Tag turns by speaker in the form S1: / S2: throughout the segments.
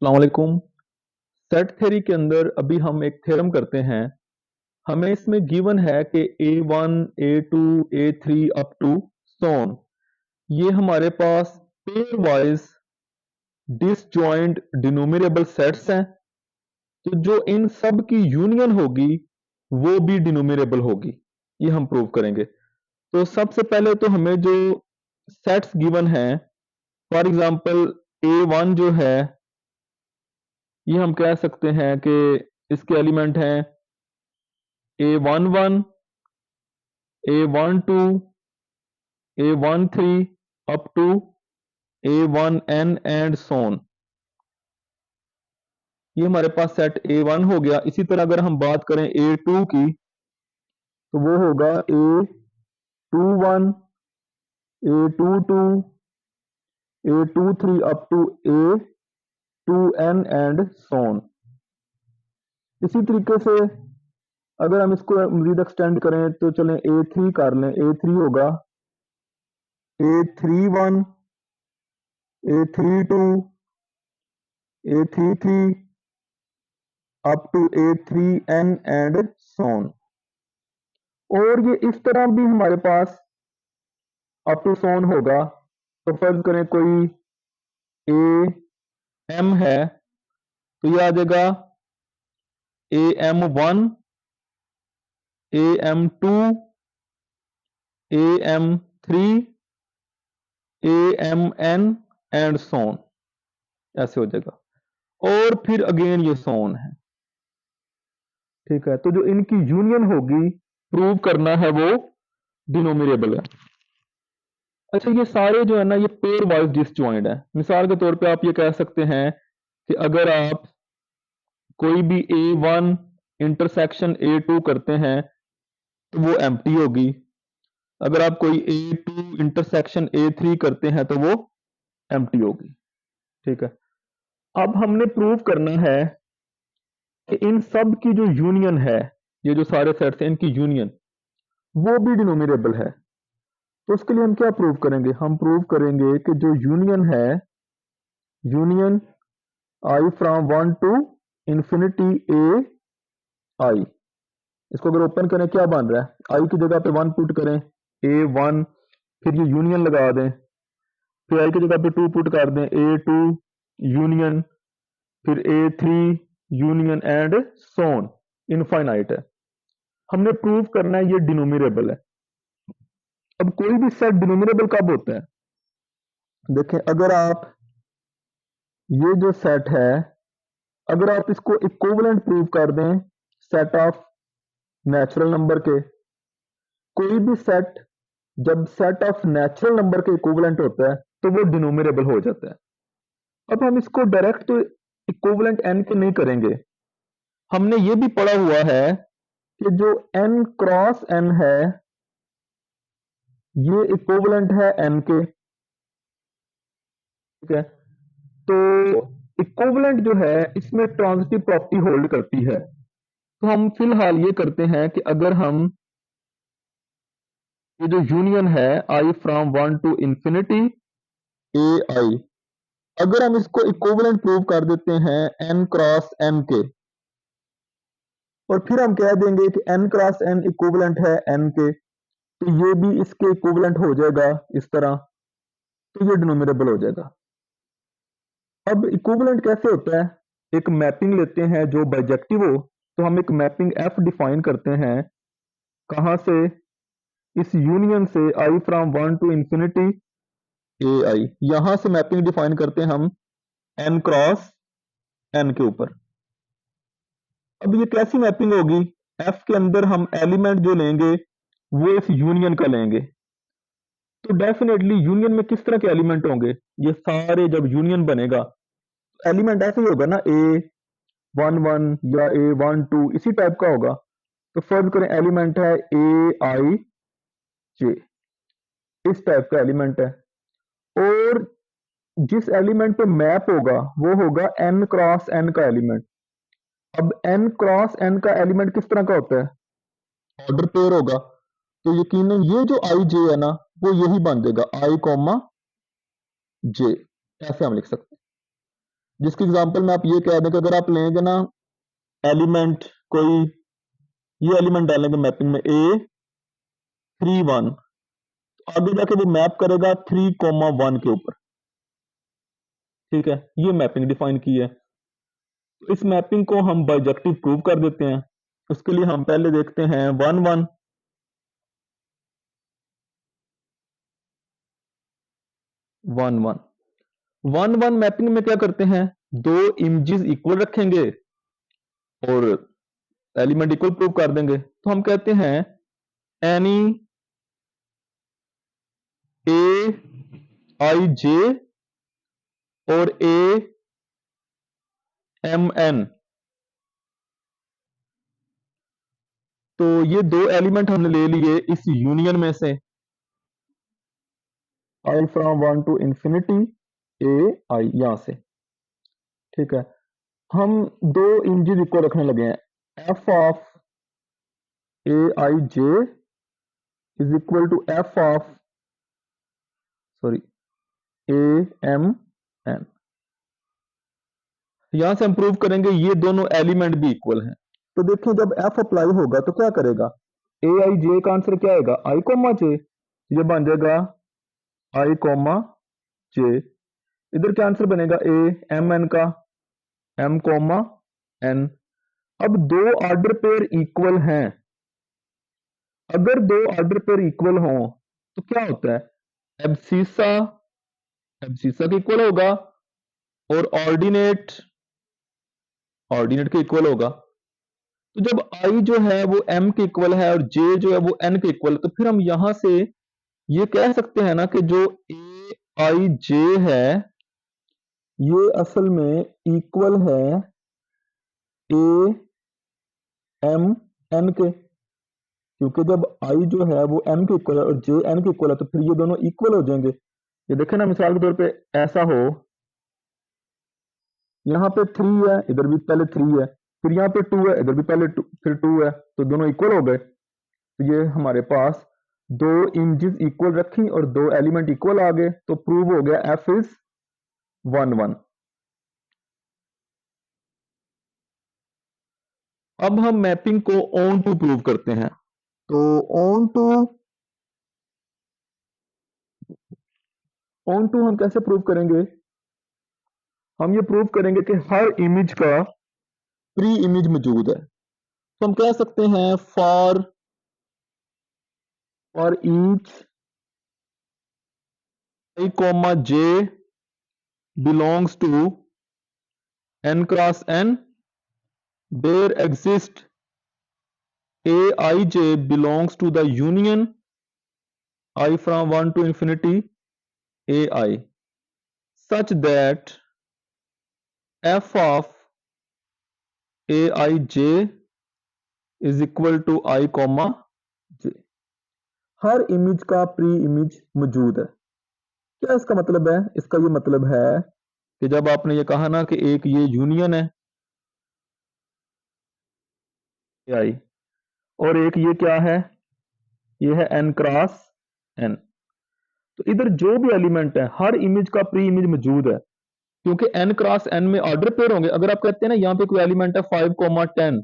S1: अस्सलामुअलैकुम। Set theory के अंदर अभी हम एक थ्योरम करते हैं। हमें इसमें गिवन है कि A1, A2, A3 up to सोन ये हमारे पास पेयर वाइज डिसजॉइंट डिनोमिनेबल सेट्स हैं। तो जो इन सब की यूनियन होगी वो भी डिनोमिनेबल होगी। ये हम प्रूव करेंगे। तो सबसे पहले तो हमें जो सेट्स गिवन हैं, फॉर एग्जांपल A1 जो है, ये हम कह सकते हैं कि इसके एलिमेंट हैं A11, A12, A13 up to A1n and सोन। ये हमारे पास सेट A1 हो गया। इसी तरह अगर हम बात करें A2 की, तो वो होगा A21, A22, A23 up to A2n and सोन। इसी तरीके से अगर हम इसको मजीद एक्सटेंड करें तो चलें A3 कर लें। A3 होगा A31, A32, A33 up to A3n and सोन। और ये इस तरह भी हमारे पास अप टू सोन होगा। तो फर्ज करें कोई ए एम है, तो ये आ जाएगा AM1, AM2, AM3, AMN and सोन। ऐसे हो जाएगा। और फिर अगेन ये सोन है। ठीक है, तो जो इनकी यूनियन होगी प्रूव करना है वो डिनोमिनेबल है। अच्छा, ये सारे जो है ना, ये पेयर वाइज डिसजॉइंट है। मिसाल के तौर पे आप ये कह सकते हैं कि अगर आप कोई भी A1 इंटरसेक्शन A2 करते हैं तो वो एम्प्टी होगी। अगर आप कोई A2 इंटरसेक्शन A3 करते हैं तो वो एम्प्टी होगी। ठीक है, अब हमने प्रूव करना है कि इन सब की जो यूनियन है, ये जो सारे सेट्स हैं इनकी यूनियन वो भी डिनोमिनेबल है। तो उसके लिए हम क्या प्रूव करेंगे? हम प्रूव करेंगे कि जो यूनियन है, union I from 1 to infinity A I, इसको अगर ओपन करें क्या बन रहा है? आई की जगह पे 1 पुट करें, A1, फिर ये यूनियन लगा दें, फिर आई की जगह पे 2 पुट कर दें, A2 यूनियन, फिर A3 union and Son. Infinite है। हमने प्रूव करना है ये डिनोमिनेबल है। अब कोई भी सेट डिनोमिनेबल कब होता है? देखें, अगर आप ये जो सेट है, अगर आप इसको इक्विवेलेंट प्रूव कर दें सेट ऑफ नेचुरल नंबर के, कोई भी सेट जब सेट ऑफ नेचुरल नंबर के इक्विवेलेंट होता है तो वो डिनोमिनेबल हो जाता है। अब हम इसको डायरेक्ट तो इक्विवेलेंट n के नहीं करेंगे। हमने ये भी पढ़ा हुआ है कि जो n क्रॉस n है ये इक्विवेलेंट है n के। ठीक है, तो इक्विवेलेंट जो है इसमें ट्रांजिटिव प्रॉपर्टी होल्ड करती है। तो हम फिलहाल ये करते हैं कि अगर हम ये जो यूनियन है आई फ्रॉम 1 टू इंफिनिटी ए आई, अगर हम इसको इक्विवेलेंट प्रूव कर देते हैं n क्रॉस n के, और फिर हम कह देंगे कि n क्रॉस n इक्विवेलेंट है n के, तो ये भी इसके इक्विवेलेंट हो जाएगा इस तरह, तो ये डिनोमिनेबल हो जाएगा। अब इक्विवेलेंट कैसे होता है? एक मैपिंग लेते हैं जो बाइजेक्टिव हो, तो हम एक मैपिंग f डिफाइन करते हैं। कहां से? इस यूनियन से i from 1 to infinity A आई, यहां से मैपिंग डिफाइन करते हैं हम n क्रॉस n के ऊपर। अब ये कैसी मैपिंग होगी? f के अंदर हम एलिमेंट जो लेंगे वो इस यूनियन का लेंगे। तो डेफिनेटली यूनियन में किस तरह के एलिमेंट होंगे? ये सारे जब यूनियन बनेगा एलिमेंट ऐसे ही होगा ना, A11 या A12 इसी टाइप का होगा। तो फर्ज करें एलिमेंट है AIJ, इस टाइप का एलिमेंट है। और जिस एलिमेंट पे मैप होगा वो होगा n क्रॉस n का एलिमेंट। अब n क्रॉस n का एलिमेंट किस तरह का होता है? ऑर्डर पेयर होगा। तो यकीनन ये जो आई जे है ना, वो यही बन जाएगा I, J। ऐसे हम लिख सकते हैं। जिसकी एग्जांपल में आप ये कह दें कि अगर आप लेंगे ना एलिमेंट कोई, ये एलिमेंट डालेंगे मैपिंग में A31, आगे जाके वो मैप करेगा 3,1 के ऊपर। ठीक है, ये मैपिंग डिफाइन की है। तो इस मैपिंग को हम बाइजेक्टिव प्रूव कर देते हैं। उसके लिए हम पहले देखते हैं 1 1 मैपिंग में क्या करते हैं, दो इमेजेस इक्वल रखेंगे और एलिमेंट इक्वल प्रूव कर देंगे। तो हम कहते हैं एनी AIJ और AMN, तो ये दो एलिमेंट हमने ले लिए इस यूनियन में से, I from 1 to infinity AI, यहां से। ठीक है, हम दो इमेजेस इक्वल रखने लगे हैं, f of AIJ is equal to f of AMN। यहां से हम प्रूव करेंगे ये दोनों एलिमेंट भी इक्वल हैं। तो देखिए जब f अप्लाई होगा तो क्या करेगा, AIJ का आंसर क्या आएगा, I कोमा J, ये बन जाएगा I कोमा J। इधर क्या आंसर बनेगा, AMN का M कोमा N। अब दो ऑर्डर पेयर इक्वल हैं, अगर दो ऑर्डर पेयर इक्वल हों तो क्या होता है, एब्सिसा के इक्वल होगा और ऑर्डिनेट के इक्वल होगा। तो जब I जो है वो M के इक्वल है और J जो है वो N के इक्वल है, तो फिर हम यहां से ये कह सकते हैं ना कि जो AIJ है ये असल में इक्वल है AMN के, क्योंकि जब I जो है वो M के इक्वल है और J N के इक्वल है, तो फिर ये दोनों इक्वल हो जाएंगे। ये देखें ना, मिसाल के तौर पे ऐसा हो, यहाँ पे 3 है, इधर भी पहले 3 है, फिर यहाँ पे 2 है, इधर भी पहले 2, फिर 2 है, तो दोनों इक्वल हो गए। तो ये हमारे पास दो इमेजेस इक्वल रखी और दो एलिमेंट इक्वल आ गए, तो प्रूव हो गया F इज 1 अब हम मैपिंग को ऑन टू प्रूव करते हैं। तो ऑन टू हम कैसे प्रूव करेंगे, हम ये प्रूव करेंगे कि हर इमेज का प्री इमेज मौजूद है। तो हम कह सकते हैं for each I comma J belongs to N cross N, there exists AIJ belongs to the union I from 1 to infinity AI, such that F of AIJ is equal to I comma J। Her image का pre image मौजूद है। क्या इसका मतलब है, इसका ये मतलब है कि जब आपने ये कहा ना कि एक ये यूनियन है AI और एक ये क्या है, ये है N क्रॉस N, तो इधर जो भी एलिमेंट है हर इमेज का प्री इमेज मौजूद है, क्योंकि N क्रॉस N में ऑर्डर पेयर होंगे। अगर आप कहते हैं ना यहाँ पे कोई एलिमेंट है 5,10,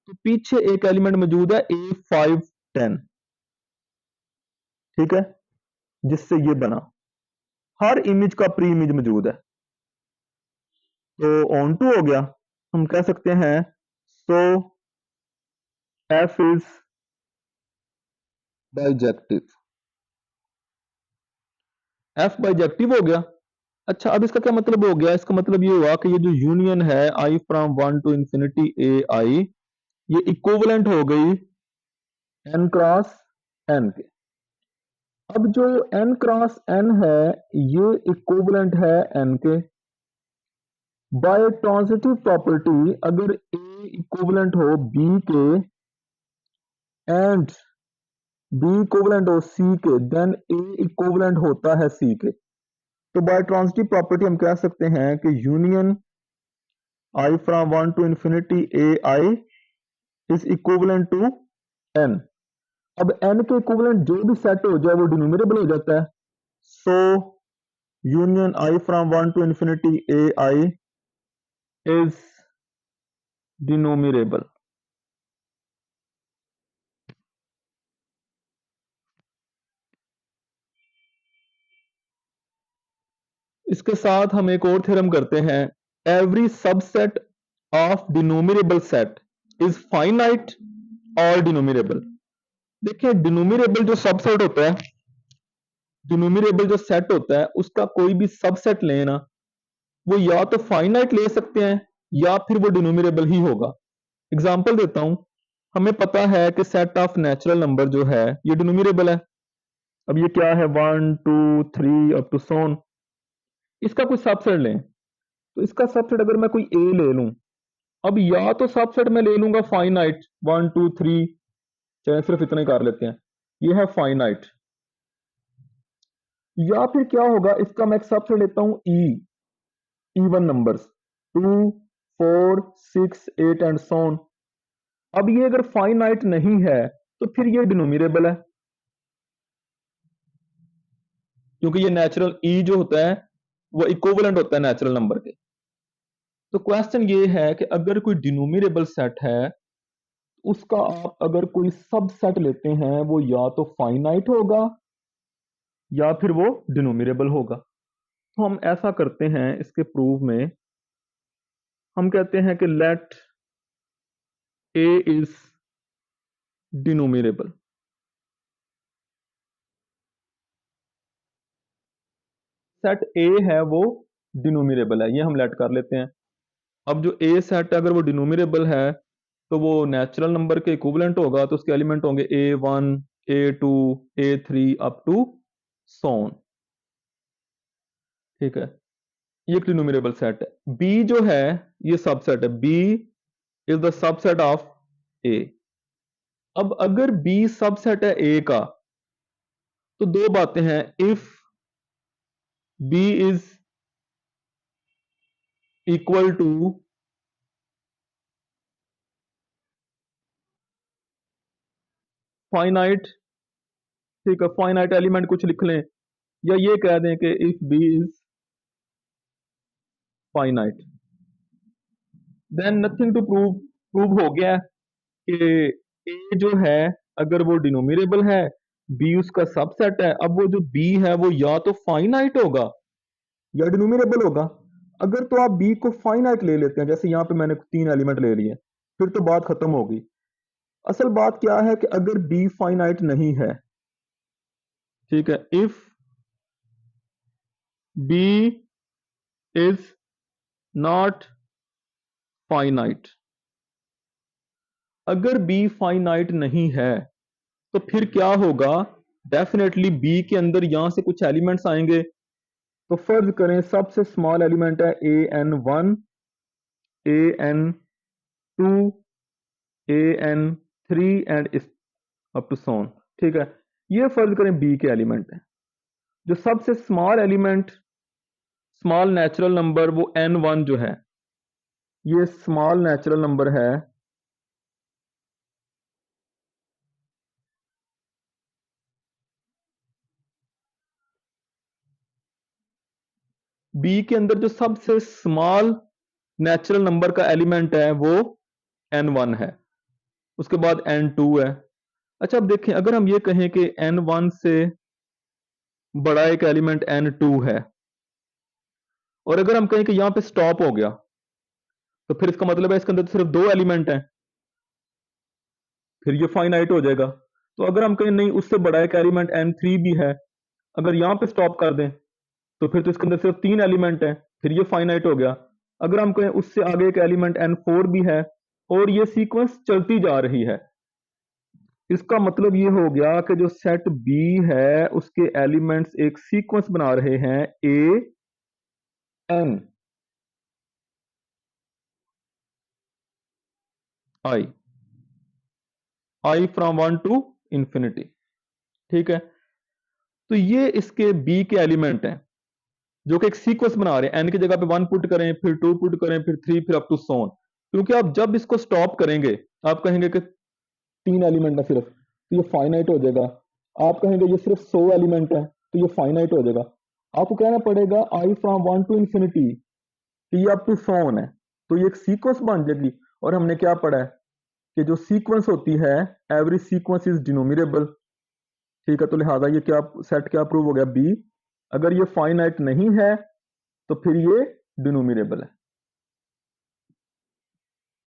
S1: तो पीछे एक एलिमेंट मौजूद है A510, ठीक है, जिससे ये बना हर इमेज का प्री इमेज मौजूद है। तो ऑन टू हो गया, हम कह सकते हैं सो F is bijective, F bijective हो गया। अच्छा, अब इसका क्या मतलब हो गया, इसका मतलब ये हुआ कि ये जो यूनियन है I from 1 to infinity AI, ये इक्विवेलेंट हो गई N क्रॉस N के। अब जो N क्रॉस N है ये इक्विवेलेंट है N के। बाय ट्रांजिटिव प्रॉपर्टी अगर A इक्विवेलेंट हो B के एंड B इक्विवेलेंट हो C के, देन A इक्विवेलेंट होता है C के। तो बाय ट्रांजिटिव प्रॉपर्टी हम कह सकते हैं कि union I from 1 to infinity AI is equivalent to N। अब N के इक्विवेलेंट जो भी सेट हो जाए वो डिनोमिनेबल हो जाता है। So union I from 1 to infinity AI is denominable. इसके साथ हम एक और थ्योरम करते हैं, every subset of denumerable set is finite और डिनोमिनेबल। देखिए डिनोमिनेबल जो सबसेट होता है, डिनोमिनेबल जो सेट होता है उसका कोई भी सबसेट लेना, वो या तो फाइनाइट ले सकते हैं या फिर वो डिनोमिनेबल ही होगा। एग्जांपल देता हूं, हमें पता है कि सेट ऑफ नेचुरल नंबर जो है ये डिनोमिनेबल है। अब ये क्या है, 1 2 3 अप टू सोन। इसका कोई सबसेट लें, तो इसका सबसेट अगर मैं कोई ए ले लूं, अब या तो सबसेट में ले लूंगा फाइनाइट 1 2 3, चाहे सिर्फ इतने कर लेते हैं, ये है फाइनाइट। या फिर क्या होगा, इसका मैं एक सबसेट लेता हूं E, even numbers 2 4 6 8 and so on. अब ये अगर फाइनाइट नहीं है तो फिर ये डिनोमिनेबल है, क्योंकि ये नेचुरल ई जो होता है वो इक्विवेलेंट होता है नेचुरल नंबर के। तो क्वेश्चन ये है कि अगर कोई डिनोमिनेबल सेट है, उसका आप अगर कोई सबसेट लेते हैं वो या तो फाइनाइट होगा या फिर वो डिनोमिनेबल होगा। तो हम ऐसा करते हैं, इसके प्रूफ में हम कहते हैं कि let A is denumerable. Set A है वो डिनोमिनेबल है, ये हम लेट कर लेते हैं। अब जो ए सेट है अगर वो डिनोमिनेबल है तो वो नेचुरल नंबर के इक्विवेलेंट होगा, तो उसके एलिमेंट होंगे A1 A2 A3 up to सोन। ठीक है, ये एक डिनोमिनेबल सेट है। बी जो है ये सबसेट है, B is the subset of A. अब अगर बी सबसेट है ए का, तो दो बातें हैं, if B is equal to finite, ठीक है, फाइनाइट एलिमेंट कुछ लिख लें, या ये कह दें कि if B is finite, then nothing to prove, prove हो गया कि ए जो है अगर वो डिनोमिनेबल है, बी उसका सबसेट है। अब वो जो बी है वो या तो फाइनाइट होगा या डिनोमिनेबल होगा। अगर तो आप बी को फाइनाइट ले लेते हैं, जैसे यहां पे मैंने 3 एलिमेंट ले लिए, फिर तो बात खत्म होगी। असल बात क्या है कि अगर बी फाइनाइट नहीं है, ठीक है, if B is not finite, अगर बी फाइनाइट नहीं है तो फिर क्या होगा, डेफिनेटली बी के अंदर यहां से कुछ एलिमेंट्स आएंगे। तो फर्ज करें सबसे स्मॉल एलिमेंट है an1 an2 an3 and up to सोन। ठीक है, ये फर्ज करें बी के एलिमेंट है। जो सबसे small element, small natural number वो n1 जो है, ये स्मॉल नेचुरल नंबर है, बी के अंदर जो सबसे स्मॉल नेचुरल नंबर का एलिमेंट है वो n1 है, उसके बाद n2 है। अच्छा अब देखें, अगर हम ये कहें कि n1 से बड़ा एक एलिमेंट n2 है, और अगर हम कहें कि यहां पे स्टॉप हो गया, तो फिर इसका मतलब है इसके अंदर तो सिर्फ 2 एलिमेंट हैं, फिर ये फाइनाइट हो जाएगा। तो अगर हम कहें नहीं उससे बड़ा एक एलिमेंट n3 भी है, अगर यहां पे स्टॉप कर दें तो फिर तो इसके अंदर सिर्फ 3 एलिमेंट हैं, फिर ये फाइनाइट हो गया। अगर हम कहें उससे आगे एक एलिमेंट n4 भी है और ये सीक्वेंस चलती जा रही है, इसका मतलब ये हो गया कि जो सेट बी है उसके एलिमेंट्स एक सीक्वेंस बना रहे हैं A N I, I from 1 to infinity. ठीक है, तो ये इसके बी के एलिमेंट हैं जो कि एक सीक्वेंस बना रहे हैं, एन की जगह पे 1 पुट करें, फिर 2 पुट करें, फिर 3, फिर अप टू सोन। क्योंकि आप जब इसको स्टॉप करेंगे, आप कहेंगे कि 3 एलिमेंट है सिर्फ, तो ये फाइनाइट हो जाएगा। आप कहेंगे ये सिर्फ 100 एलिमेंट है, तो ये फाइनाइट हो जाएगा। आपको कहना पड़ेगा आई फ्रॉम 1 टू इंफिनिटी, तो ये अप टू सोन है, तो ये एक सीक्वेंस बन जाएगी। और हमने क्या पढ़ा है कि जो सीक्वेंस होती है, एवरी सीक्वेंस इज डिनोमिनेबल। ठीक है, तो लिहाजा ये क्या सेट क्या प्रूव हो गया, बी। अगर ये फाइनाइट नहीं है तो फिर ये डिनोमिनेबल है।